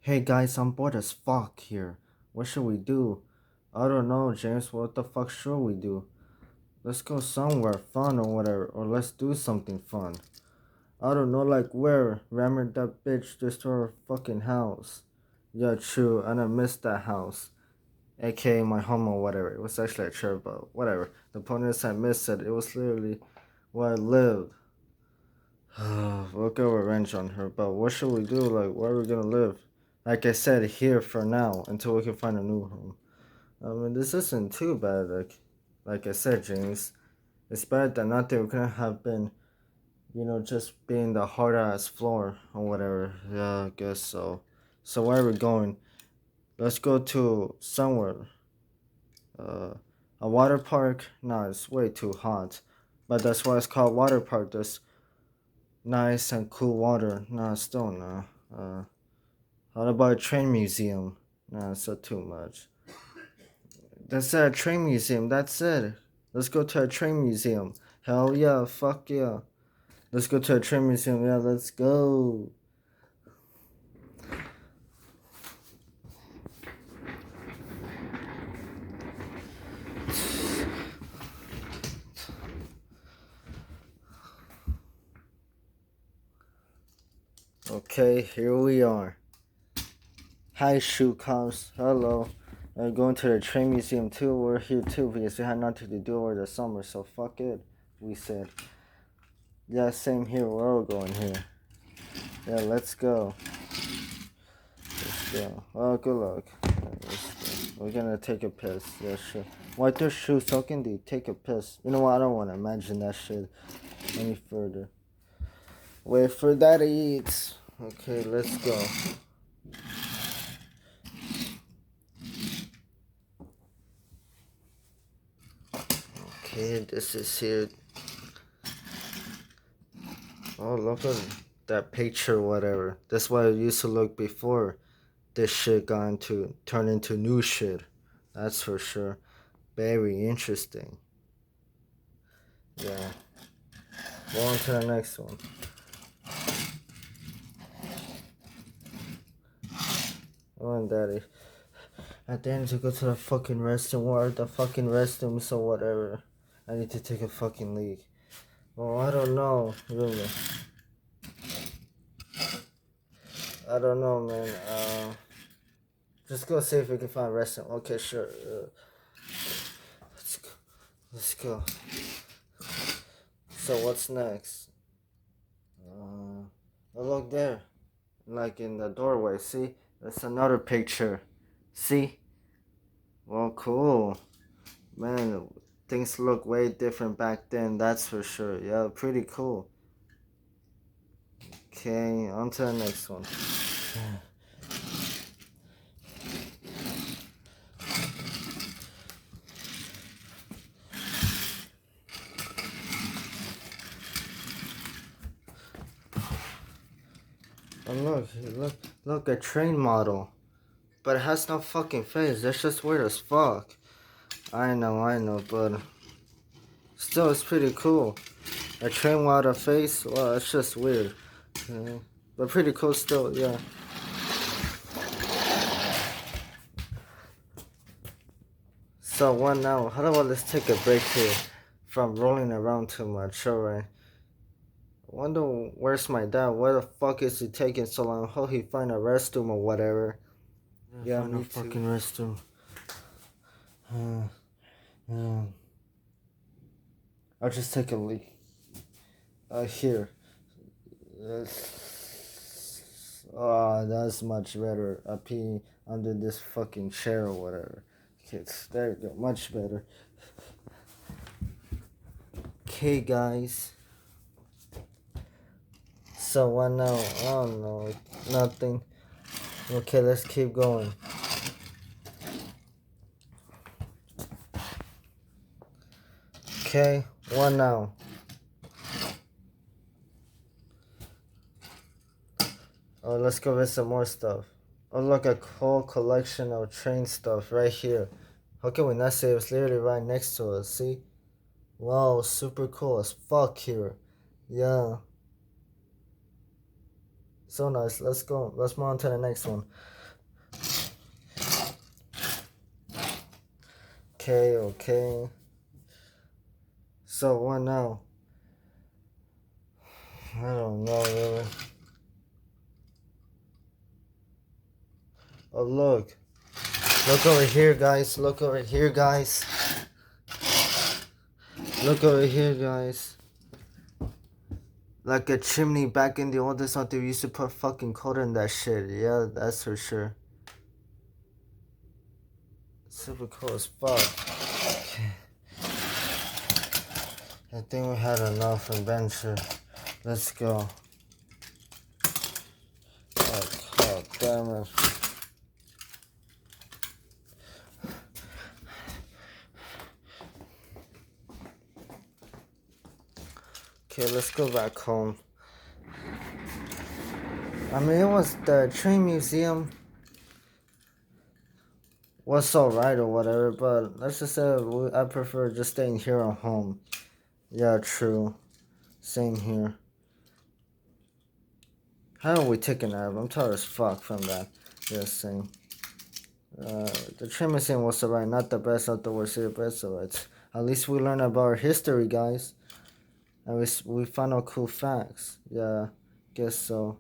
Hey guys, I'm bored as fuck here. What should we do? I don't know, James. What the fuck should we do? Let's go somewhere fun or whatever, or let's do something fun. I don't know, like where? Rammer that bitch destroy our fucking house. Yeah, true, and I missed that house. AKA my home or whatever. It was actually a church, but whatever. The point is, I missed it. It was literally where I lived. We'll get revenge on her, but what should we do? Like, where are we gonna live? Like I said, here for now until we can find a new home. I mean, this isn't too bad. Like I said, James, it's better than nothing. We couldn't have been, just being the hard ass floor or whatever. Yeah, I guess so. So where are we going? Let's go to somewhere. Uh, a water park? No, it's way too hot. But that's why it's called water park. There's nice and cool water. Nah, still no. How about a train museum? Nah, it's not too much. That's a train museum. That's it. Let's go to a train museum. Hell yeah, fuck yeah. Let's go to a train museum. Yeah, let's go. Okay, here we are. Hi, shoe cops. Hello. I'm going to the train museum too. We're here too because we had nothing to do over the summer, so fuck it. We said. Yeah, same here. We're all going here. Yeah, let's go. Let's go. Oh, good luck. We're gonna take a piss. Yeah, sure. Wipe their shoes so can they take a piss? You know what? I don't want to imagine that shit any further. Wait for that to eat. Okay, let's go. Okay, this is here. Oh, look at that picture, whatever. That's what it used to look before this shit got into turn into new shit. That's for sure. Very interesting. Yeah. Go on to the next one. Oh, daddy. At the end to go to the fucking restroom or the fucking restrooms or whatever. I need to take a fucking leak. Well, I don't know, really. I don't know, man. Just go see if we can find a restroom. Okay, sure. Let's go. Let's go. So what's next? Oh, look there. Like in the doorway. See? That's another picture. See? Well, cool. Man, things look way different back then, that's for sure. Yeah, pretty cool. Okay, on to the next one. And look, a train model. But it has no fucking face. That's just weird as fuck. I know, but still, it's pretty cool. A train without a face? Well, it's just weird. But pretty cool still, yeah. So, what now? How about let's take a break here from rolling around too much, alright? I wonder where's my dad? Where the fuck is he taking so long? How he find a restroom or whatever? Yeah, find a fucking restroom. I'll just take a leak. Here. That's much better. I pee under this fucking chair or whatever. Okay, there you go. Much better. Okay, guys. So what now? I don't know. Nothing. Okay, let's keep going. Okay, what now? Oh, let's go with some more stuff. Oh, look, a whole collection of train stuff right here. How can we not see it? It's literally right next to us, see? Wow, super cool as fuck here. Yeah. So nice. Let's go. Let's move on to the next one. Okay. So what now? I don't know really. Oh look. Look over here, guys. Look over here, guys. Look over here, guys. Like a chimney back in the old days, they used to put fucking coal in that shit. Yeah, that's for sure. Super cool as fuck. Okay. I think we had enough adventure. Let's go. Oh, God damn it. Okay, let's go back home. I mean, it was the train museum was alright or whatever, but let's just say I prefer just staying here at home. Yeah, true. Same here. How are we taking nap? I'm tired as fuck from that. Yeah, same. The train museum was alright, not the best, not the worst, but it's alright. At least we learned about our history, guys. And we found out cool facts. Yeah, guess so.